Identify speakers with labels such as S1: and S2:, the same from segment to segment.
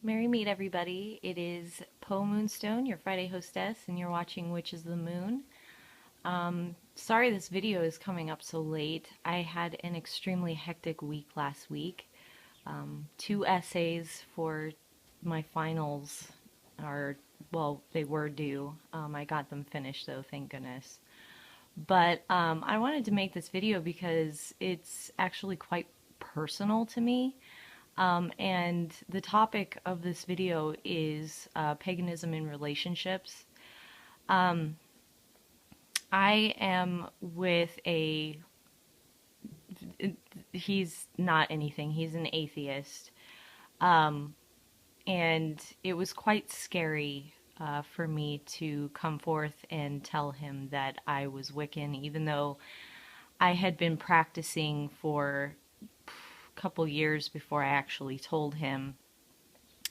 S1: Merry meet everybody. It is Poe Moonstone, your Friday hostess, and you're watching Witches of the Moon. Sorry this video is coming up so late. I had an extremely hectic week last week. Two essays for my finals are, well, they were due. I got them finished though, thank goodness. But I wanted to make this video because it's actually quite personal to me. And the topic of this video is paganism in relationships. I am with he's not anything, he's an atheist. And it was quite scary for me to come forth and tell him that I was Wiccan, even though I had been practicing for a couple years before I actually told him.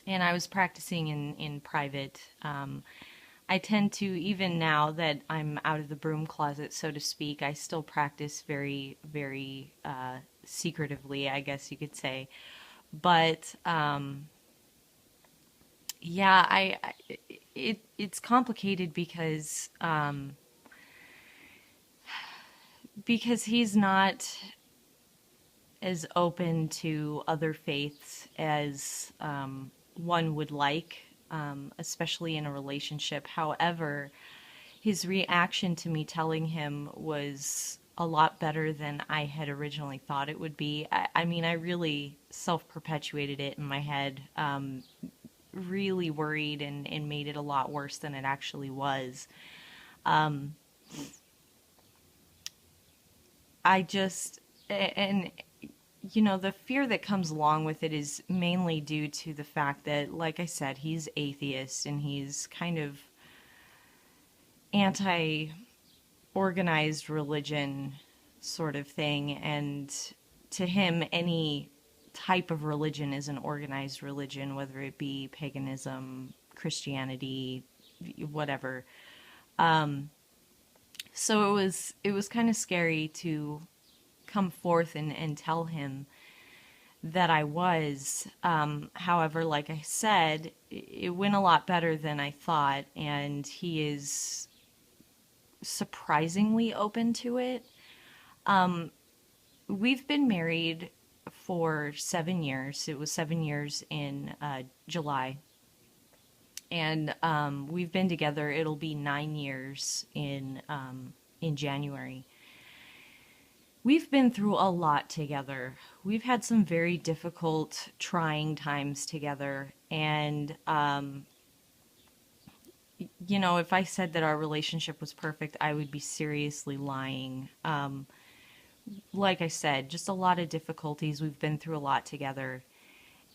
S1: And I was practicing in private. I tend to, even now that I'm out of the broom closet, so to speak, I still practice very, very secretively, I guess you could say. But yeah, it's complicated because he's not as open to other faiths as one would like, especially in a relationship. However, his reaction to me telling him was a lot better than I had originally thought it would be. I mean, I really self-perpetuated it in my head, really worried and made it a lot worse than it actually was. I just, and you know, the fear that comes along with it is mainly due to the fact that, like I said, he's atheist and he's kind of anti-organized religion sort of thing. And to him, any type of religion is an organized religion, whether it be paganism, Christianity, whatever. So it was kind of scary to come forth and tell him that I was. However, like I said, it went a lot better than I thought, and he is surprisingly open to it. We've been married for 7 years. It was 7 years in July. And we've been together. It'll be 9 years in January. We've been through a lot together. We've had some very difficult, trying times together. And, you know, if I said that our relationship was perfect, I would be seriously lying. Like I said, just a lot of difficulties. We've been through a lot together.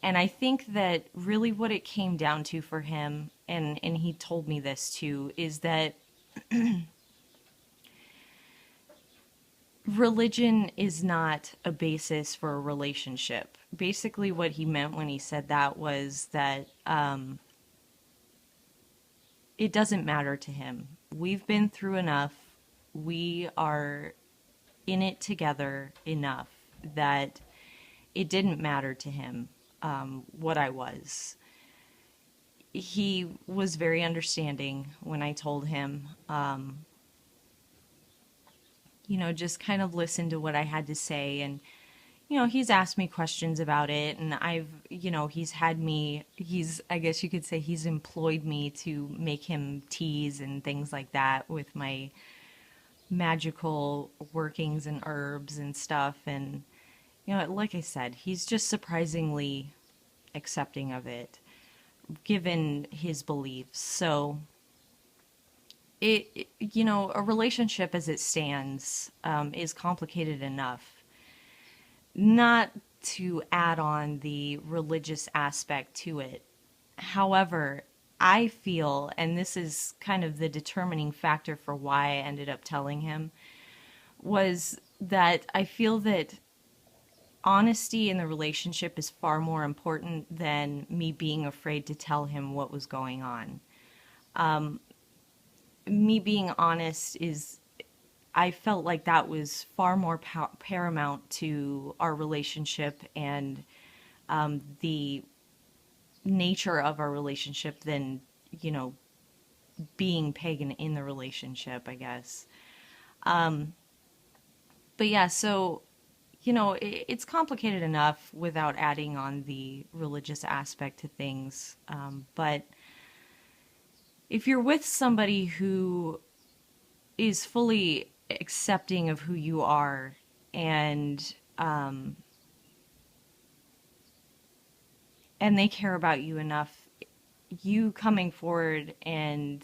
S1: And I think that really what it came down to for him, and he told me this too, is that religion is not a basis for a relationship. Basically, what he meant when he said that was that it doesn't matter to him. We've been through enough. We are in it together enough that it didn't matter to him what I was. He was very understanding when I told him, you know, just kind of listened to what I had to say. And, you know, he's asked me questions about it. And you know, I guess you could say he's employed me to make him teas and things like that with my magical workings and herbs and stuff. And, you know, like I said, he's just surprisingly accepting of it, given his beliefs. So, you know, a relationship as it stands is complicated enough. Not to add on the religious aspect to it. However, I feel, and this is kind of the determining factor for why I ended up telling him, was that I feel that honesty in the relationship is far more important than me being afraid to tell him what was going on. Me being honest I felt like that was far more paramount to our relationship and the nature of our relationship than, you know, being pagan in the relationship, I guess. But yeah, so, you know, it's complicated enough without adding on the religious aspect to things. But if you're with somebody who is fully accepting of who you are and and they care about you enough, you coming forward and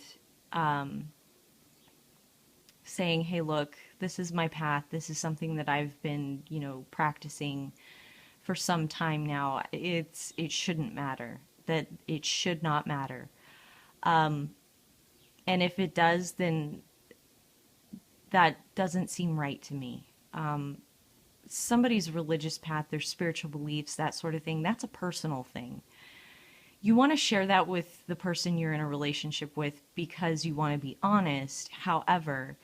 S1: saying, "Hey, look, this is my path. This is something that I've been, you know, practicing for some time now. It shouldn't matter. That it should not matter. And if it does, then that doesn't seem right to me. Somebody's religious path, their spiritual beliefs, that sort of thing, that's a personal thing. You want to share that with the person you're in a relationship with because you want to be honest. However,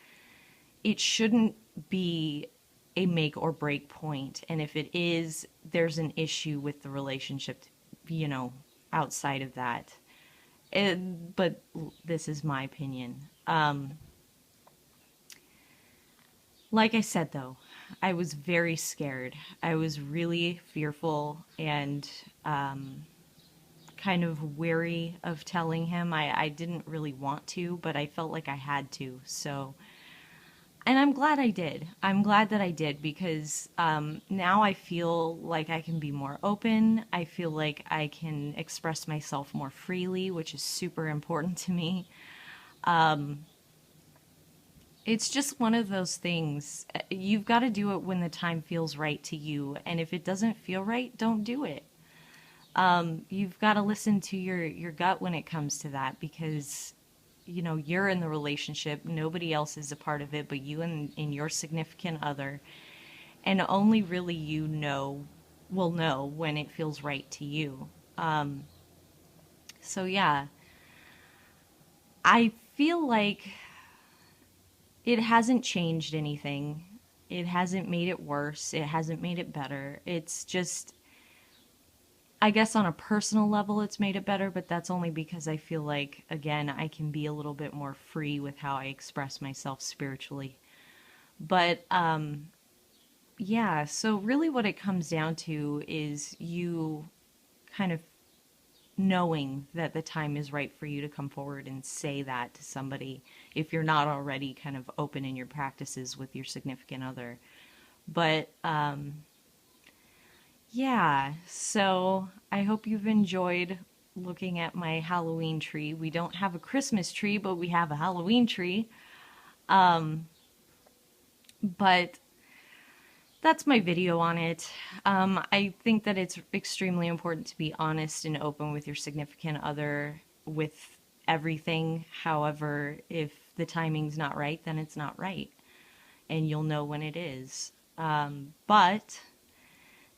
S1: it shouldn't be a make or break point. And if it is, there's an issue with the relationship, you know, outside of that. But this is my opinion. Like I said, though, I was very scared. I was really fearful and kind of wary of telling him. I didn't really want to, but I felt like I had to. So, and I'm glad I did. I'm glad that I did because now I feel like I can be more open. I feel like I can express myself more freely, which is super important to me. It's just one of those things. You've got to do it when the time feels right to you. And if it doesn't feel right, don't do it. You've got to listen to your gut when it comes to that because, you know, you're in the relationship. Nobody else is a part of it but you and your significant other. And only really you know, will know when it feels right to you. So yeah, I feel like it hasn't changed anything. It hasn't made it worse. It hasn't made it better. It's just, I guess on a personal level, it's made it better, but that's only because I feel like, again, I can be a little bit more free with how I express myself spiritually. But yeah, so really what it comes down to is you kind of knowing that the time is right for you to come forward and say that to somebody if you're not already kind of open in your practices with your significant other. But yeah, so I hope you've enjoyed looking at my Halloween tree. We don't have a Christmas tree, but we have a Halloween tree. But that's my video on it. I think that it's extremely important to be honest and open with your significant other with everything. However, if the timing's not right, then it's not right. And you'll know when it is. But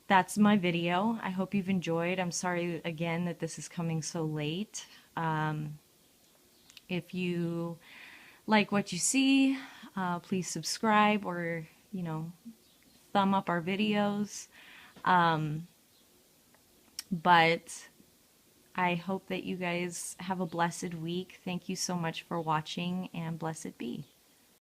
S1: that's my video. I hope you've enjoyed. I'm sorry again that this is coming so late. If you like what you see, please subscribe or, you know, thumb up our videos. But I hope that you guys have a blessed week. Thank you so much for watching and blessed be.